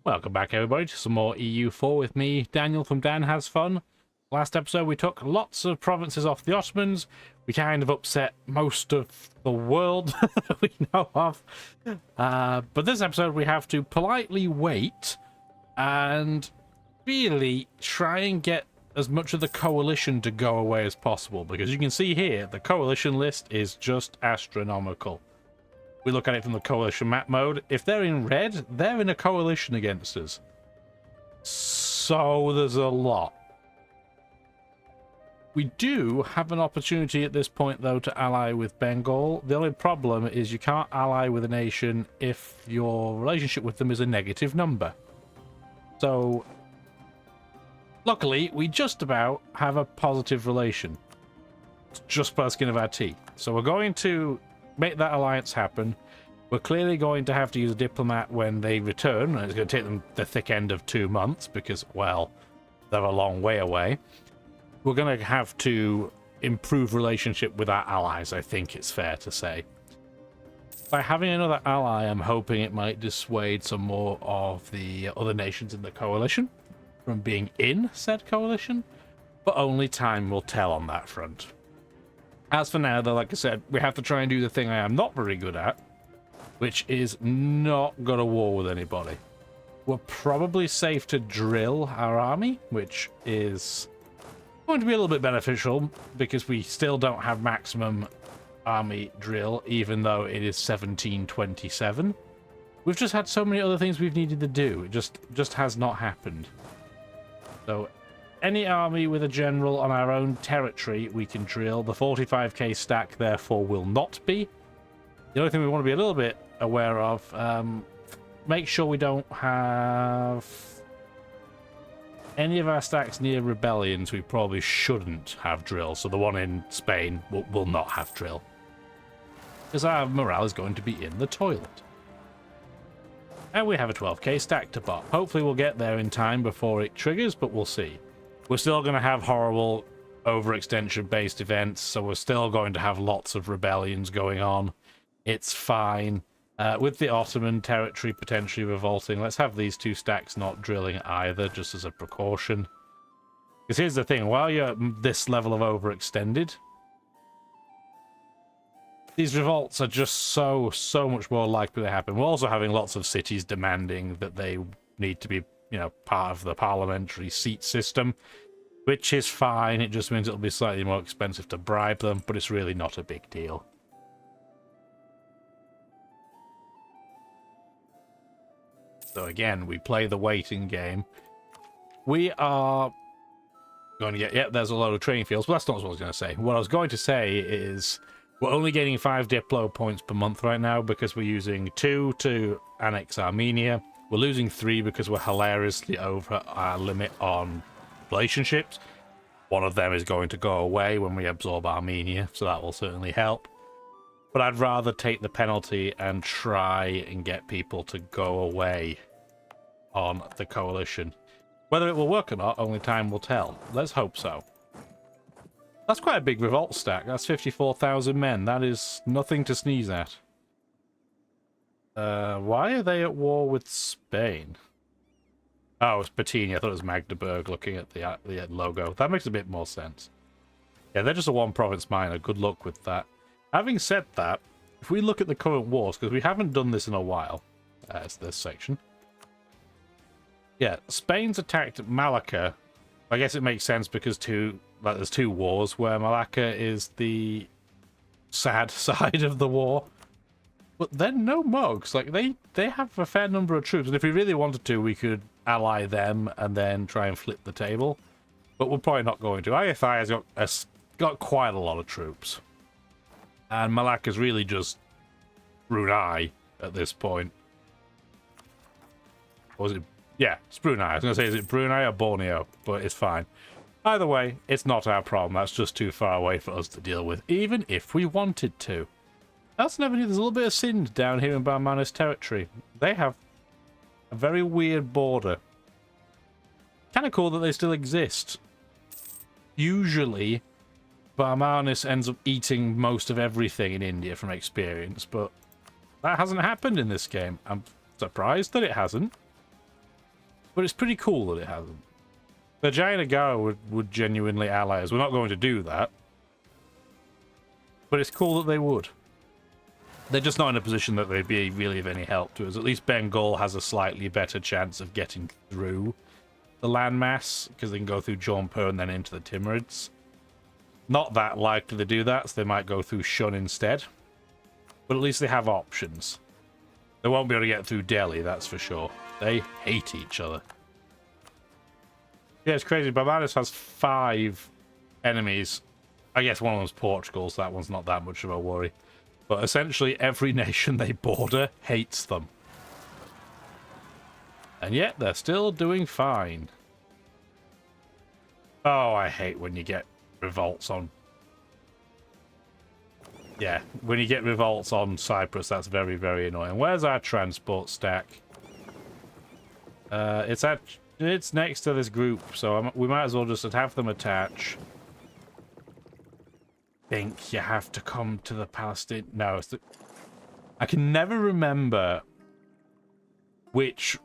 Welcome back, everybody, to some more EU4 with me, Daniel from Dan Has Fun. Last episode, we took lots of provinces off the Ottomans. We kind of upset most of the world that we know of. But this episode, we have to politely wait and really try and get as much of the coalition to go away as possible. Because you can see here, the coalition list is just astronomical. We look at it from the coalition map mode. If they're in red, they're in a coalition against us. So there's a lot. We do have an opportunity at this point, though, to ally with Bengal. The only problem is you can't ally with a nation if your relationship with them is a negative number. So, luckily, we just about have a positive relation. It's just by the skin of our teeth. So we're going to make that alliance happen. We're clearly going to have to use a diplomat when they return, and it's going to take them the thick end of 2 months because, well, they're a long way away. We're going to have to improve relationship with our allies, I think it's fair to say. By having another ally, I'm hoping it might dissuade some more of the other nations in the coalition from being in said coalition, but only time will tell on that front. As for now, though, like I said, we have to try and do the thing I am not very good at, which is not go to war with anybody. We're probably safe to drill our army, which is going to be a little bit beneficial because we still don't have maximum army drill, even though it is 1727. We've just had so many other things we've needed to do. It just has not happened. So any army with a general on our own territory, we can drill. The 45k stack, therefore, will not be. The only thing we want to be a little bit aware of, make sure we don't have any of our stacks near rebellions. We probably shouldn't have drill. So the one in Spain will not have drill, because our morale is going to be in the toilet. And we have a 12k stack to pop. Hopefully we'll get there in time before it triggers, but we'll see. We're still going to have horrible overextension-based events, so we're still going to have lots of rebellions going on. It's fine. With the Ottoman territory potentially revolting, let's have these two stacks not drilling either, just as a precaution. Because here's the thing, while you're at this level of overextended, these revolts are just so much more likely to happen. We're also having lots of cities demanding that they need to be, part of the parliamentary seat system, which is fine. It just means it'll be slightly more expensive to bribe them, but it's really not a big deal. So again, we play the waiting game. We are going to get... Yep, there's a load of training fields, but that's not what I was going to say. What I was going to say is we're only getting 5 Diplo points per month right now because we're using 2 to annex Armenia. We're losing 3 because we're hilariously over our limit on relationships. One of them is going to go away when we absorb Armenia, so that will certainly help. But I'd rather take the penalty and try and get people to go away on the coalition. Whether it will work or not, only time will tell. Let's hope so. That's quite a big revolt stack. That's 54,000 men. That is nothing to sneeze at. Why are they at war with Spain? Oh, it's Patini. I thought it was Magdeburg, looking at the logo. That makes a bit more sense. Yeah, they're just a one-province minor. Good luck with that. Having said that, if we look at the current wars, because we haven't done this in a while, as this section. Yeah, Spain's attacked Malacca. I guess it makes sense because there's 2 wars where Malacca is the sad side of the war. But they're no mugs. Like, they have a fair number of troops, and if we really wanted to, we could ally them and then try and flip the table. But we're probably not going to. IFI has got quite a lot of troops. And Malacca's really just Brunei at this point. Or was it? Yeah, it's Brunei. I was going to say, is it Brunei or Borneo? But it's fine. Either way, it's not our problem. That's just too far away for us to deal with, even if we wanted to. That's never knew. There's a little bit of Sind down here in Barmanis territory. They have a very weird border. Kind of cool that they still exist. Usually, Barmanis ends up eating most of everything in India from experience, but that hasn't happened in this game. I'm surprised that it hasn't. But it's pretty cool that it hasn't. The Giant Agara would genuinely ally us. We're not going to do that. But it's cool that they would. They're just not in a position that they'd be really of any help to us. At least Bengal has a slightly better chance of getting through the landmass, because they can go through Jaunpur and then into the Timurids. Not that likely to do that, so they might go through Shun instead. But at least they have options. They won't be able to get through Delhi, that's for sure. They hate each other. Yeah, it's crazy. Barbados has 5 enemies. I guess one of them's Portugal, so that one's not that much of a worry. But essentially every nation they border hates them. And yet they're still doing fine. Oh, I hate when you get revolts on... Yeah, when you get revolts on Cyprus, that's very, very annoying. Where's our transport stack? It's next to this group, so we might as well just have them attach. Think you have to come to the Palestinian... No, it's the... I can never remember which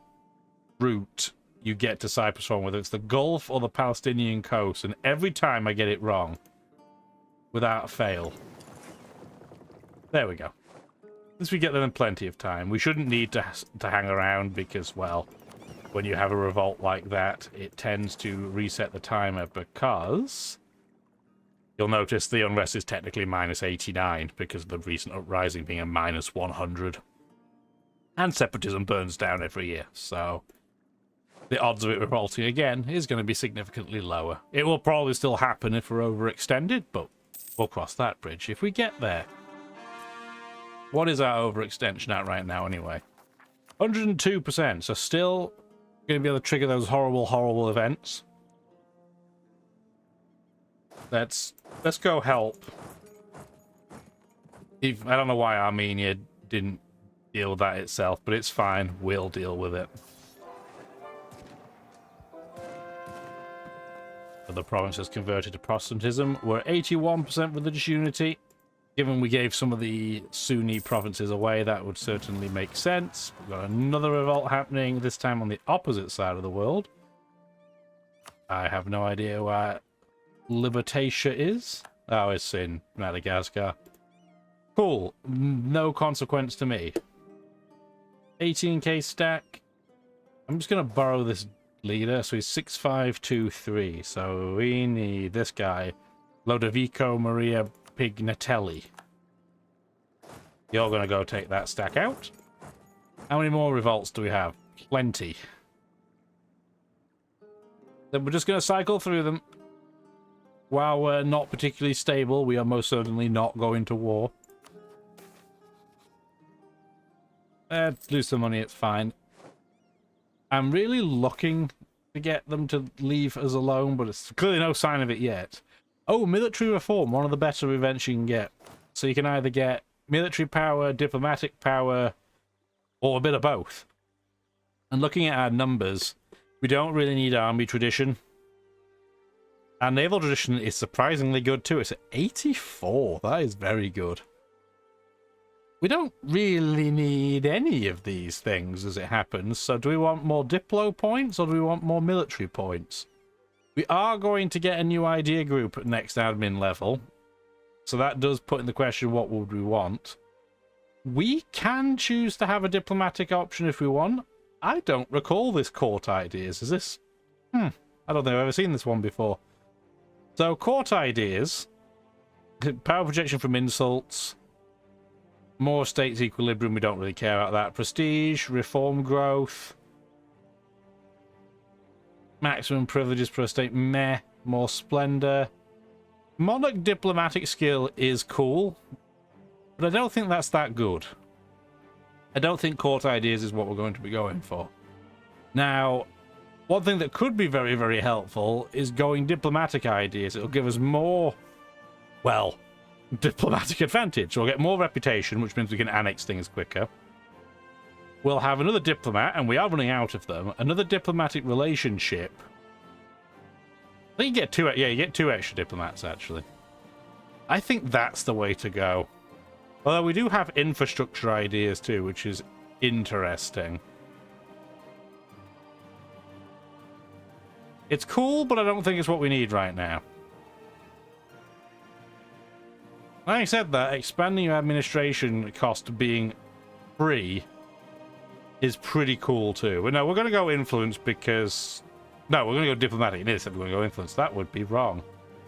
route you get to Cyprus from, whether it's the Gulf or the Palestinian coast, and every time I get it wrong, without fail. There we go. Since we get them in plenty of time, we shouldn't need to hang around because, well, when you have a revolt like that, it tends to reset the timer because... You'll notice the unrest is technically -89 because of the recent uprising being a -100. And separatism burns down every year, so the odds of it revolting again is going to be significantly lower. It will probably still happen if we're overextended, but we'll cross that bridge if we get there. What is our overextension at right now anyway? 102%, so still going to be able to trigger those horrible, horrible events. Let's go help. I don't know why Armenia didn't deal with that itself, but it's fine. We'll deal with it. Other provinces converted to Protestantism. We're 81% religious unity. Given we gave some of the Sunni provinces away, that would certainly make sense. We've got another revolt happening, this time on the opposite side of the world. I have no idea where Libertatia is. Oh, it's in Madagascar. Cool. No consequence to me. 18k stack. I'm just going to borrow this leader. So he's 6523. So we need this guy. Lodovico Maria Pignatelli. You're going to go take that stack out. How many more revolts do we have? Plenty. Then we're just going to cycle through them. While we're not particularly stable, we are most certainly not going to war. Lose some money, it's fine. I'm really looking to get them to leave us alone, but it's clearly no sign of it yet. Oh, military reform, one of the better events you can get. So you can either get military power, diplomatic power, or a bit of both. And looking at our numbers, we don't really need army tradition. Our naval tradition is surprisingly good too. It's at 84. That is very good. We don't really need any of these things as it happens. So do we want more Diplo points or do we want more military points? We are going to get a new idea group at next admin level. So that does put in the question, what would we want? We can choose to have a diplomatic option if we want. I don't recall this court ideas. Is this... I don't think I've ever seen this one before. So, court ideas, power projection from insults, more states equilibrium, we don't really care about that. Prestige, reform growth, maximum privileges per state, meh, more splendor. Monarch diplomatic skill is cool, but I don't think that's that good. I don't think court ideas is what we're going to be going for. Now, one thing that could be very, very helpful is going diplomatic ideas. It'll give us more, well, diplomatic advantage. We'll get more reputation, which means we can annex things quicker. We'll have another diplomat, and we are running out of them. Another diplomatic relationship. I think you get two, yeah, you get 2 extra diplomats, actually. I think that's the way to go. Although we do have infrastructure ideas too, which is interesting. It's cool, but I don't think it's what we need right now. Like I said that, expanding your administration cost being free is pretty cool too. But no, we're going to go influence because... No, we're going to go diplomatic. Nearly said we're going to go influence. That would be wrong.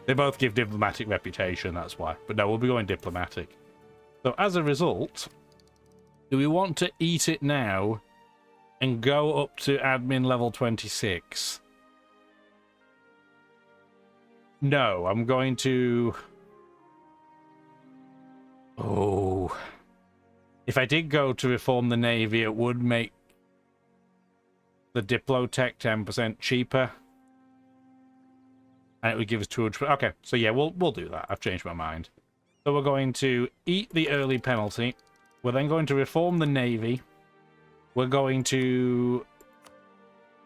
They both give diplomatic reputation, that's why. But no, we'll be going diplomatic. So as a result, do we want to eat it now and go up to admin level 26? No, I'm going to... Oh. If I did go to reform the Navy, it would make the Diplotech 10% cheaper. And it would give us 200... Okay, so yeah, we'll do that. I've changed my mind. So we're going to eat the early penalty. We're then going to reform the Navy. We're going to...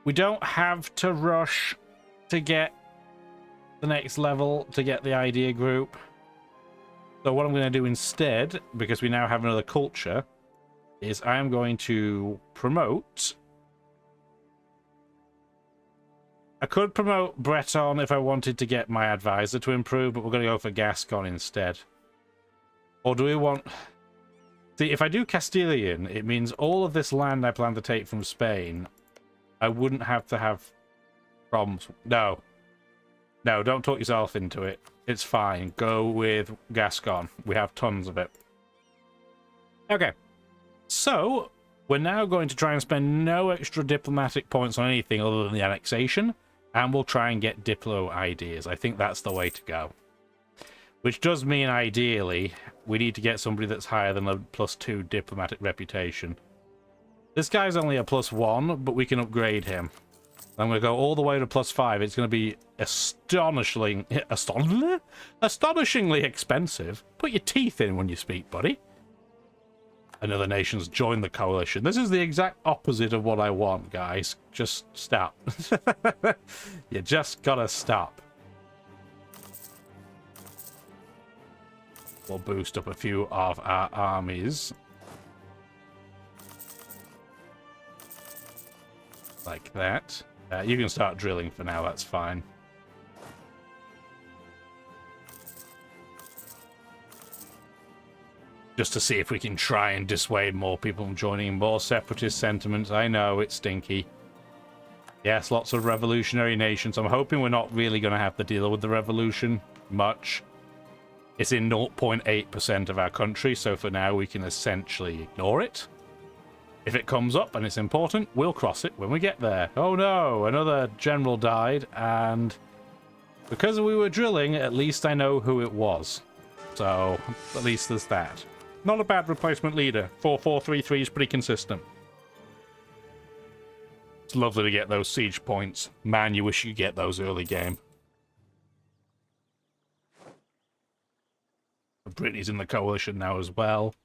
We don't have to rush to get the next level to get the idea group. So what I'm going to do instead, because we now have another culture, is I am going to promote... I could promote Breton if I wanted to get my advisor to improve, but we're going to go for Gascon instead. Or do we want... See, if I do Castilian, it means all of this land I plan to take from Spain, I wouldn't have to have problems. No. No, don't talk yourself into it. It's fine. Go with Gascon. We have tons of it. Okay. So, we're now going to try and spend no extra diplomatic points on anything other than the annexation, and we'll try and get Diplo ideas. I think that's the way to go. Which does mean, ideally, we need to get somebody that's higher than a +2 diplomatic reputation. This guy's only a +1, but we can upgrade him. I'm going to go all the way to +5. It's going to be astonishingly expensive. Put your teeth in when you speak, buddy. Another nation's joined the coalition. This is the exact opposite of what I want, guys. Just stop. You just gotta stop. We'll boost up a few of our armies. Like that. You can start drilling for now, that's fine. Just to see if we can try and dissuade more people from joining. More separatist sentiments. I know, it's stinky. Yes, lots of revolutionary nations. I'm hoping we're not really going to have to deal with the revolution much. It's in 0.8% of our country, so for now we can essentially ignore it. If it comes up and it's important, we'll cross it when we get there. Oh no, another general died, and because we were drilling, at least I know who it was. So, at least there's that. Not a bad replacement leader. 4-4-3-3 is pretty consistent. It's lovely to get those siege points. Man, you wish you get those early game. Brittany's in the coalition now as well.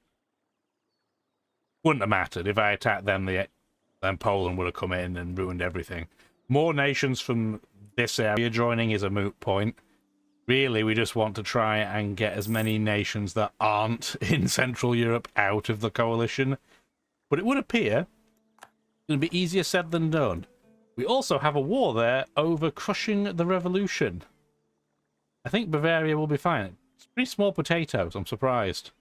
Wouldn't have mattered. If I attacked them, then Poland would have come in and ruined everything. More nations from this area joining is a moot point. Really, we just want to try and get as many nations that aren't in Central Europe out of the coalition. But it would appear it's going to be easier said than done. We also have a war there over crushing the revolution. I think Bavaria will be fine. It's pretty small potatoes, I'm surprised.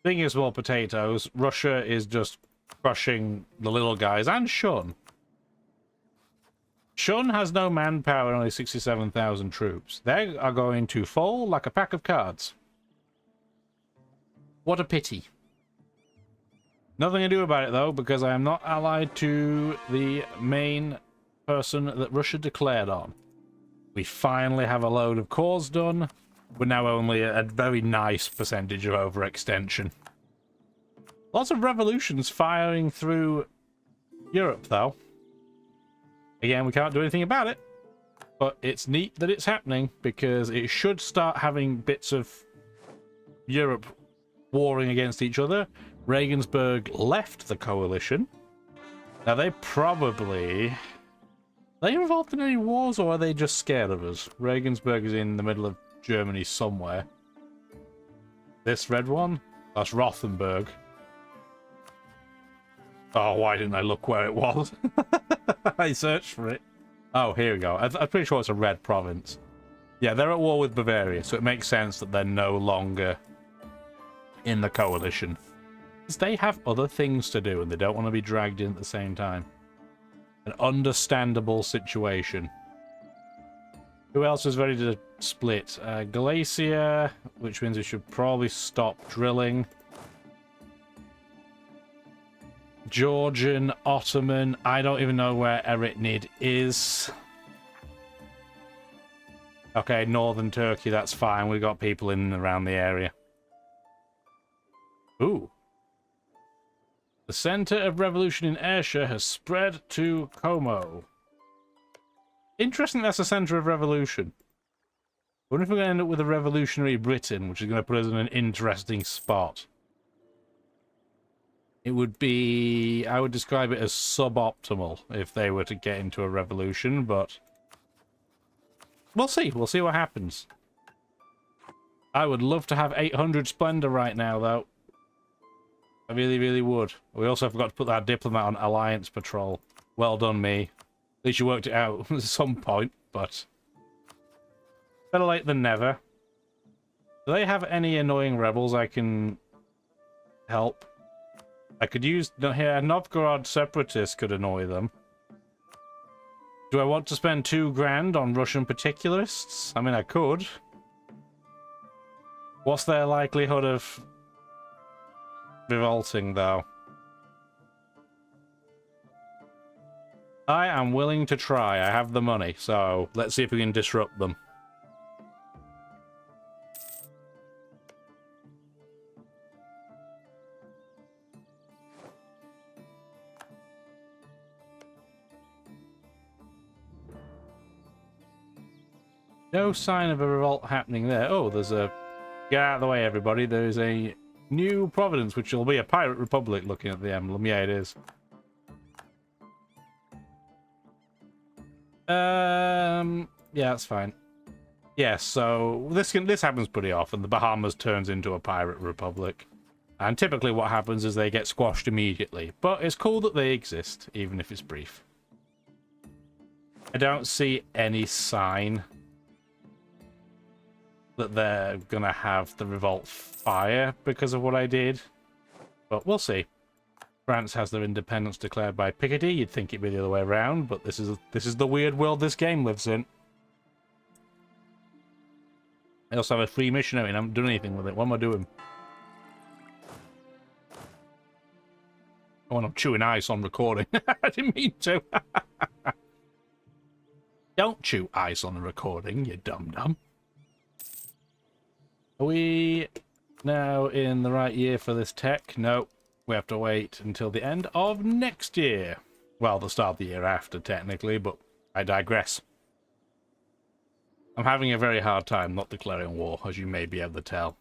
Being of small potatoes, Russia is just crushing the little guys, and Shun. Shun has no manpower and only 67,000 troops. They are going to fall like a pack of cards. What a pity. Nothing to do about it, though, because I am not allied to the main person that Russia declared on. We finally have a load of cores done. We're now only a very nice percentage of overextension. Lots of revolutions firing through Europe, though. Again, we can't do anything about it. But it's neat that it's happening, because it should start having bits of Europe warring against each other. Regensburg left the coalition. Now, they probably... Are they involved in any wars, or are they just scared of us? Regensburg is in the middle of Germany somewhere. This red one? That's Rothenburg. Oh, why didn't I look where it was? I searched for it. Oh, here we go. I'm pretty sure it's a red province. Yeah, they're at war with Bavaria, so it makes sense that they're no longer in the coalition. Because they have other things to do, and they don't want to be dragged in at the same time. An understandable situation. Who else is ready to split? Galatia, which means we should probably stop drilling. Georgian, Ottoman, I don't even know where Eretnid is. Okay, northern Turkey, that's fine. We've got people in and around the area. Ooh. The center of revolution in Ayrshire has spread to Como. Interesting, that's the center of revolution. I wonder if we're going to end up with a revolutionary Britain, which is going to put us in an interesting spot. It would be... I would describe it as suboptimal if they were to get into a revolution, but... we'll see. We'll see what happens. I would love to have 800 Splendor right now, though. I really, really would. We also forgot to put that diplomat on Alliance Patrol. Well done, me. At least you worked it out at some point, but... better late than never. Do they have any annoying rebels I can help? I could use... here, Novgorod Separatists could annoy them. Do I want to spend 2 grand on Russian particularists? I mean, I could. What's their likelihood of revolting, though? I am willing to try. I have the money, so let's see if we can disrupt them. No sign of a revolt happening there. Oh, there's a... get out of the way, everybody. There is a new province, which will be a pirate republic looking at the emblem. Yeah, it is. Yeah, that's fine. Yeah, so this happens pretty often. The Bahamas turns into a pirate republic. And typically what happens is they get squashed immediately. But it's cool that they exist, even if it's brief. I don't see any sign that they're gonna have the revolt fire because of what I did. But we'll see. France has their independence declared by Picardy. You'd think it'd be the other way around, but this is the weird world this game lives in. I also have a free missionary and I haven't done anything with it. What am I doing? Oh, and I'm chewing ice on recording. I didn't mean to. Don't chew ice on the recording, you dum-dum. Are we now in the right year for this tech? No. We have to wait until the end of next year. Well, the start of the year after, technically, but I digress. I'm having a very hard time not declaring war, as you may be able to tell.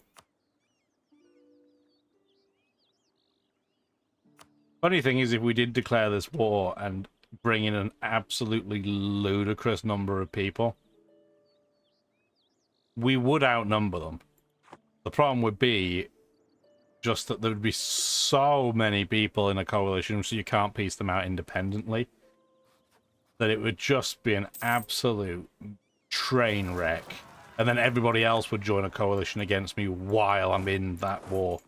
Funny thing is, if we did declare this war and bring in an absolutely ludicrous number of people, we would outnumber them. The problem would be just that there would be so many people in a coalition, so you can't piece them out independently, that it would just be an absolute train wreck. And then everybody else would join a coalition against me while I'm in that war.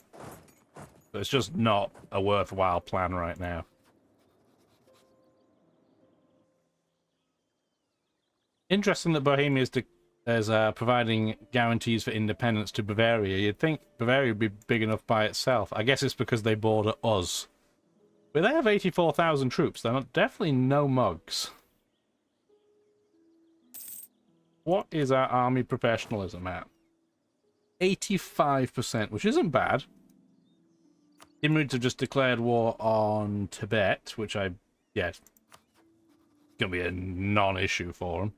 So it's just not a worthwhile plan right now. Interesting that Bohemia is providing guarantees for independence to Bavaria. You'd think Bavaria would be big enough by itself. I guess it's because they border us. But they have 84,000 troops. They're definitely no mugs. What is our army professionalism at? 85%, which isn't bad. Timurids have just declared war on Tibet, which yeah, it's going to be a non-issue for them.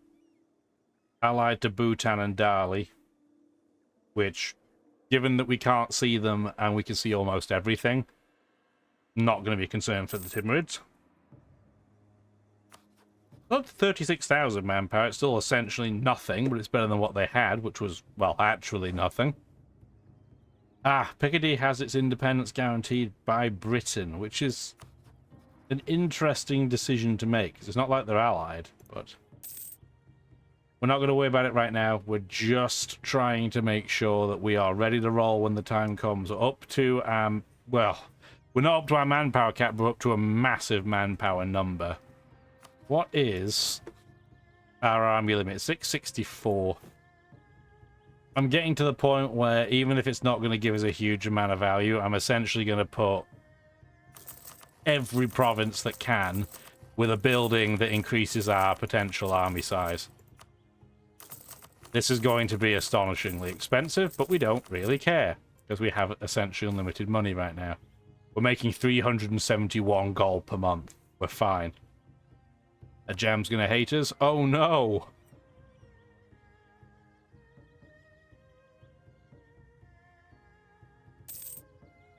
Allied to Bhutan and Dali, which, given that we can't see them and we can see almost everything, not going to be a concern for the Timurids. Up to 36,000 manpower. It's still essentially nothing, but it's better than what they had, which was, well, actually nothing. Ah, Picardy has its independence guaranteed by Britain, which is an interesting decision to make. It's not like they're allied, but We're not going to worry about it right now. We're just trying to make sure that we are ready to roll when the time comes. Up to, well, we're not up to our manpower cap, we're up to a massive manpower number. What is our army limit? 664. I'm getting to the point where even if it's not going to give us a huge amount of value, I'm essentially going to put every province that can with a building that increases our potential army size. This is going to be astonishingly expensive, but we don't really care because we have essentially unlimited money right now. We're making 371 gold per month. We're fine. A jam's going to hate us. Oh no!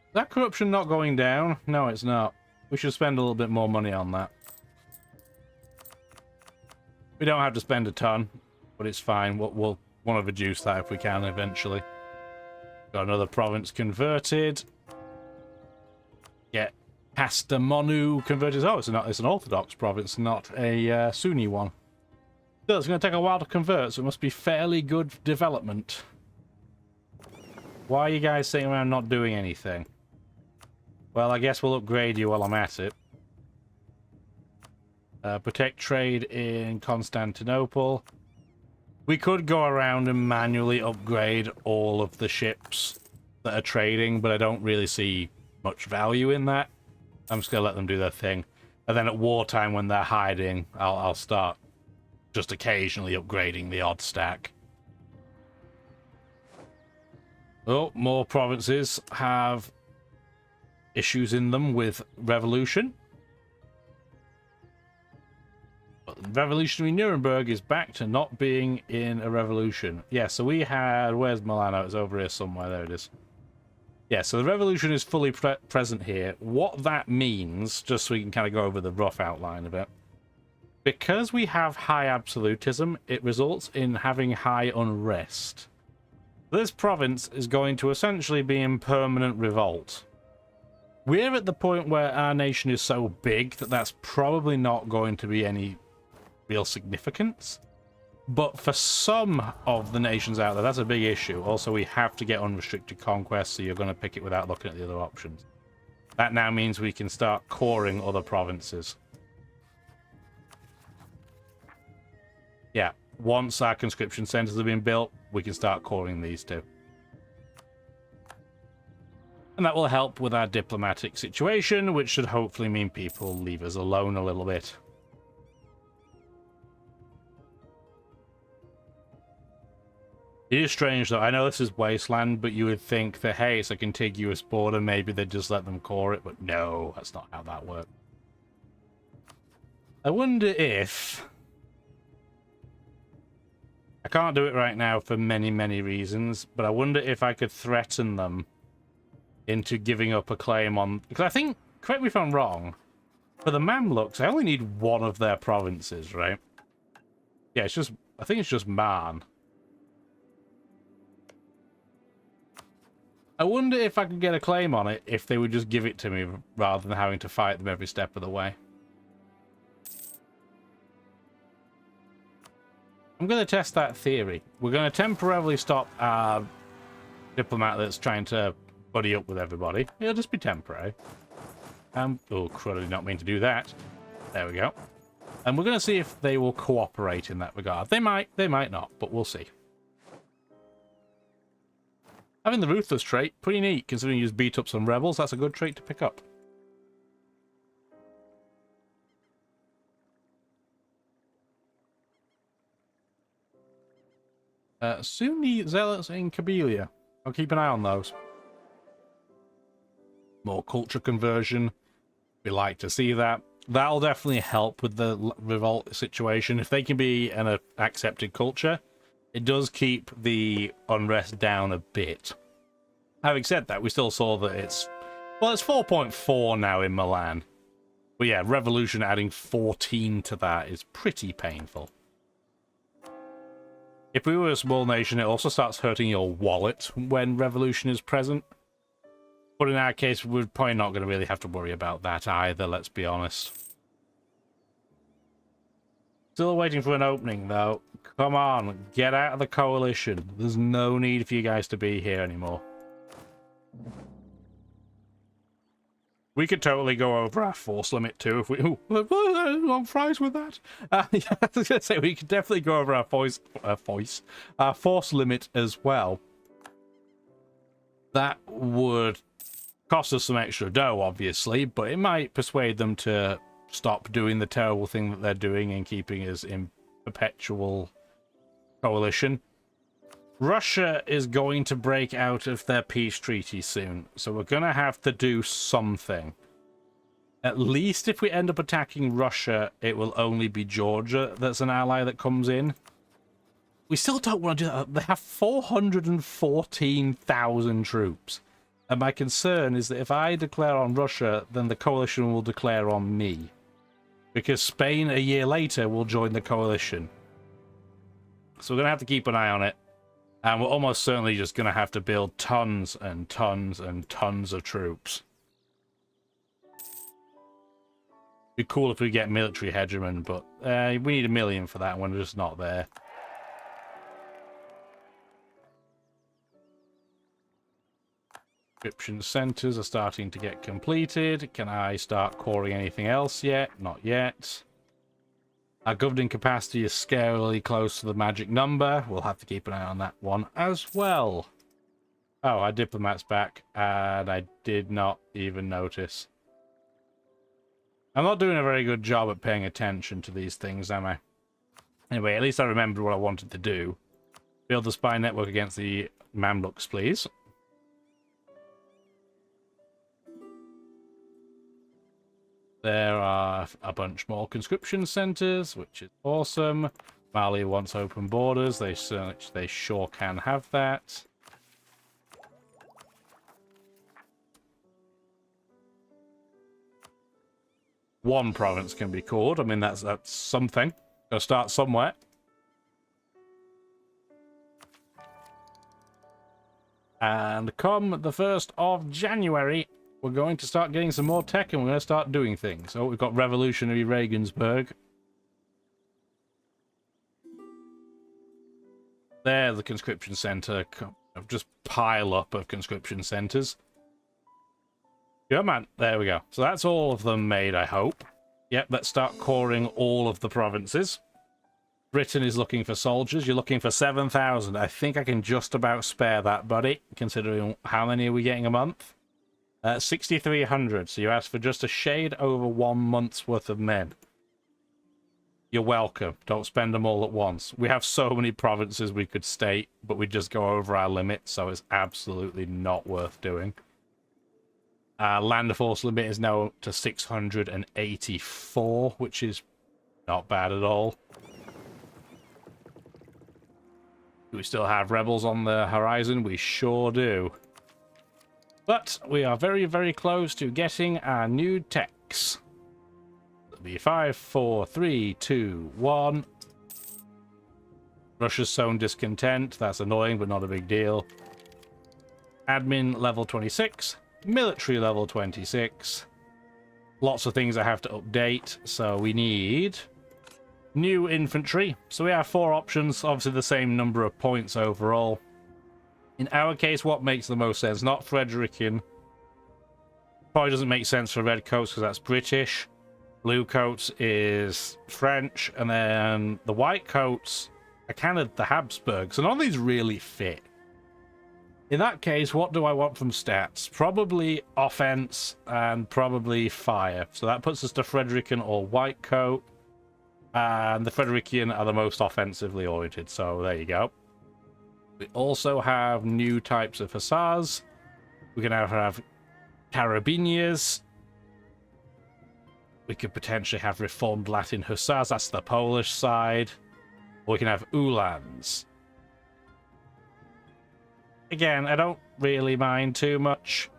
Is that corruption not going down? No, it's not. We should spend a little bit more money on that. We don't have to spend a ton, but it's fine. We'll want to reduce that if we can eventually. Got another province converted. Get Kastamonu converted. Oh, it's an Orthodox province, not a Sunni one. Still, it's going to take a while to convert, so it must be fairly good development. Why are you guys sitting around not doing anything? Well, I guess we'll upgrade you while I'm at it. Protect trade in Constantinople. We could go around and manually upgrade all of the ships that are trading, but I don't really see much value in that. I'm just going to let them do their thing. And then at wartime, when they're hiding, I'll start just occasionally upgrading the odd stack. Oh, more provinces have issues in them with revolution. But revolutionary Nuremberg is back to not being in a revolution. Yeah, so we had... Where's Milano? It's over here somewhere. There it is. Yeah, so the revolution is fully present here. What that means, just so we can kind of go over the rough outline of it. Because we have high absolutism, it results in having high unrest. This province is going to essentially be in permanent revolt. We're at the point where our nation is so big that that's probably not going to be any real significance. But for some of the nations out there, that's a big issue. Also, we have to get unrestricted conquest, so you're going to pick it without looking at the other options. That now means we can start coring other provinces. Yeah, once our conscription centers have been built, we can start coring these two. And that will help with our diplomatic situation, which should hopefully mean people leave us alone a little bit. It is strange, though. I know this is wasteland, but you would think that, hey, it's a contiguous border, maybe they'd just let them core it, but no, that's not how that works. I wonder if... I can't do it right now for many, many reasons, but I wonder if I could threaten them into giving up a claim on... Because I think, correct me if I'm wrong, for the Mamluks, I only need one of their provinces, right? Yeah, it's just... I think it's just Man. I wonder if I could get a claim on it if they would just give it to me rather than having to fight them every step of the way. I'm going to test that theory. We're going to temporarily stop our diplomat that's trying to buddy up with everybody. It'll just be temporary. Oh, crud, I did not mean to do that. There we go. And we're going to see if they will cooperate in that regard. They might not, but we'll see. Having the ruthless trait, pretty neat, considering you just beat up some rebels. That's a good trait to pick up. Sunni zealots in Kabylia. I'll keep an eye on those. More culture conversion. We like to see that. That'll definitely help with the revolt situation. If they can be an accepted culture, it does keep the unrest down a bit. Having said that, we still saw that it's... Well, it's 4.4 now in Milan. But yeah, revolution adding 14 to that is pretty painful. If we were a small nation, it also starts hurting your wallet when revolution is present. But in our case, we're probably not going to really have to worry about that either, let's be honest. Still waiting for an opening, though. Come on, get out of the coalition. There's no need for you guys to be here anymore. We could totally go over our force limit too if we... Ooh, I'm fries with that. Yeah, I was going to say, we could definitely go over our force limit as well. That would cost us some extra dough, obviously, but it might persuade them to stop doing the terrible thing that they're doing and keeping us in perpetual coalition. Russia is going to break out of their peace treaty soon, so we're going to have to do something. At least if we end up attacking Russia, it will only be Georgia that's an ally that comes in. We still don't want to do that. They have 414,000 troops. And my concern is that if I declare on Russia, then the coalition will declare on me. Because Spain, a year later, will join the coalition. So we're going to have to keep an eye on it. And we're almost certainly just going to have to build tons and tons and tons of troops. Be cool if we get military hegemon, but we need 1 million for that, and we're just not there. Conscription centers are starting to get completed. Can I start coring anything else yet? Not yet. Our governing capacity is scarily close to the magic number. We'll have to keep an eye on that one as well. Oh, our diplomat's back, and I did not even notice. I'm not doing a very good job at paying attention to these things, am I? Anyway, at least I remembered what I wanted to do. Build the spy network against the Mamluks, please. There are a bunch more conscription centers, which is awesome. Mali wants open borders. They sure can have that. One province can be called. I mean, that's something. Gotta start somewhere. And come the 1st of January, we're going to start getting some more tech and we're going to start doing things. So we've got Revolutionary Regensburg. There's the conscription center. Just pile up of conscription centers. Yeah, man. There we go. So that's all of them made, I hope. Yep, let's start coring all of the provinces. Britain is looking for soldiers. You're looking for 7,000. I think I can just about spare that, buddy, considering how many are we getting a month? 6,300. So you asked for just a shade over 1 month's worth of men. You're welcome. Don't spend them all at once. We have so many provinces we could state, but we just go over our limit, so it's absolutely not worth doing. Land force limit is now up to 684, which is not bad at all. Do we still have rebels on the horizon? We sure do. But we are very, very close to getting our new techs. It'll be 5, 4, 3, 2, 1. Russia's sown discontent. That's annoying, but not a big deal. Admin level 26. Military level 26. Lots of things I have to update. So we need new infantry. So we have 4 options. Obviously the same number of points overall. In our case, what makes the most sense? Not Frederican. Probably doesn't make sense for red coats because that's British. Blue coats is French. And then the white coats are kind of the Habsburgs. So none of these really fit. In that case, what do I want from stats? Probably offense and probably fire. So that puts us to Frederican or white coat. And the Frederican are the most offensively oriented. So there you go. We also have new types of hussars. We can now have carabiniers. We could potentially have reformed Latin hussars. That's the Polish side. Or we can have uhlans. Again, I don't really mind too much.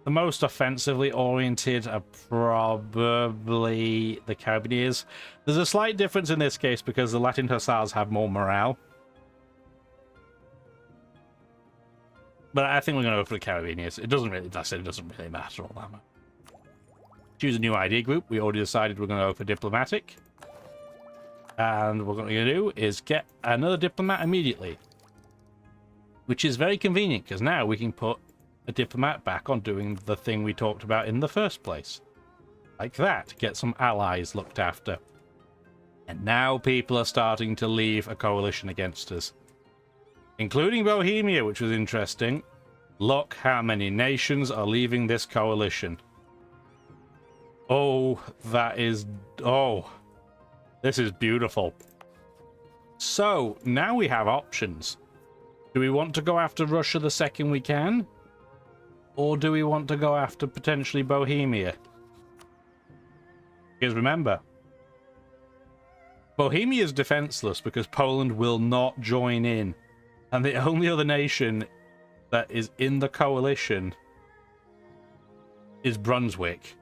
The most offensively oriented are probably the carabiniers. There's a slight difference in this case because the Latin hussars have more morale. But I think we're going to go for the carabiniers. It doesn't really, that's it, it doesn't really matter all that much. Choose a new ID group. We already decided we're going to go for diplomatic. And what we're going to do is get another diplomat immediately. Which is very convenient, because now we can put a diplomat back on doing the thing we talked about in the first place. Like that, get some allies looked after. And now people are starting to leave a coalition against us. Including Bohemia, which was interesting. Look how many nations are leaving this coalition. Oh, that is... Oh, this is beautiful. So, now we have options. Do we want to go after Russia the second we can? Or do we want to go after potentially Bohemia? Because remember, Bohemia is defenseless because Poland will not join in. And the only other nation that is in the coalition is Brunswick.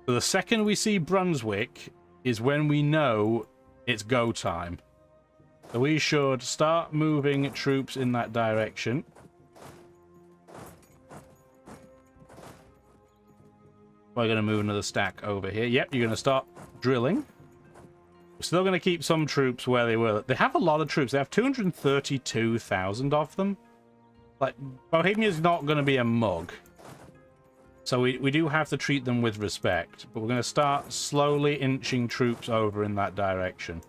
So the second we see Brunswick is when we know it's go time. So we should start moving troops in that direction. We're going to move another stack over here. Yep, you're going to start drilling. We're still going to keep some troops where they were. They have a lot of troops. They have 232,000 of them. Like, Bohemia's not going to be a mug. So we do have to treat them with respect. But we're going to start slowly inching troops over in that direction.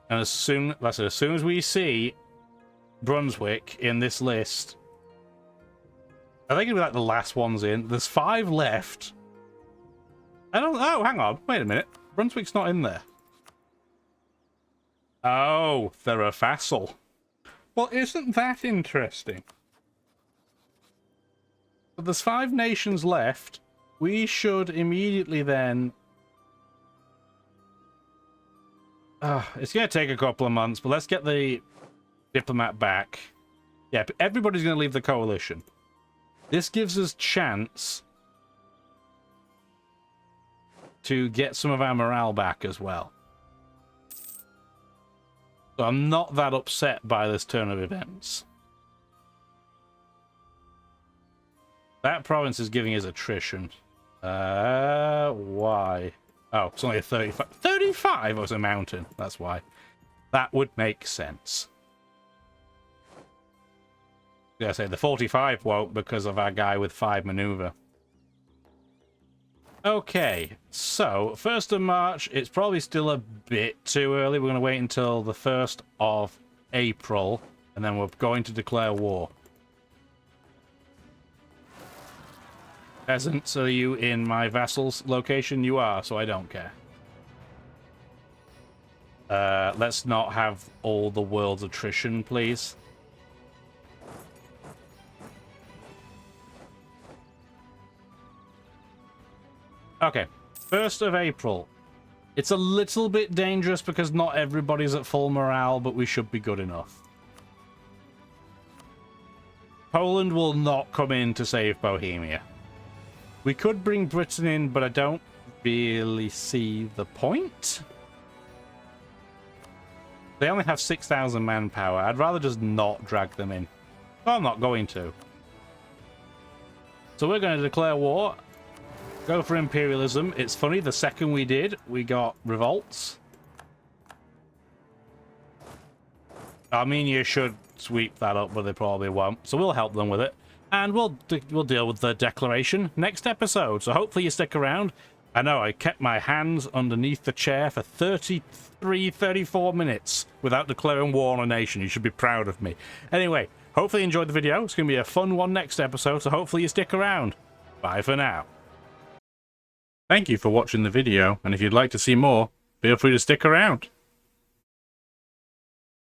And as soon as we see Brunswick in this list... I think it'll be like the last ones in. There's 5 left. I don't... Oh, hang on. Wait a minute. Brunswick's not in there. Oh, they're a vassal. Well, isn't that interesting? But there's 5 nations left. We should immediately then... it's going to take a couple of months, but let's get the diplomat back. Yeah, everybody's going to leave the coalition. This gives us chance to get some of our morale back as well. So I'm not that upset by this turn of events. That province is giving us attrition. Why? Oh, it's only a 35. 35 was a mountain. That's why. That would make sense. I say the 45 won't because of our guy with 5 maneuver. Okay, so 1st of March, it's probably still a bit too early. We're going to wait until the 1st of April, and then we're going to declare war. Peasants, are you in my vassal's location? You are, so I don't care. Let's not have all the world's attrition, please. Okay, 1st of April. It's a little bit dangerous because not everybody's at full morale, but we should be good enough. Poland will not come in to save Bohemia. We could bring Britain in, but I don't really see the point. They only have 6,000 manpower. I'd rather just not drag them in. No, I'm not going to. So we're going to declare war. Go for imperialism. It's funny, the second we did, we got revolts. Armenia should sweep that up, but they probably won't. So we'll help them with it. And we'll deal with the declaration next episode. So hopefully you stick around. I know I kept my hands underneath the chair for 34 minutes without declaring war on a nation. You should be proud of me. Anyway, hopefully you enjoyed the video. It's going to be a fun one next episode, so hopefully you stick around. Bye for now. Thank you for watching the video, and if you'd like to see more, feel free to stick around.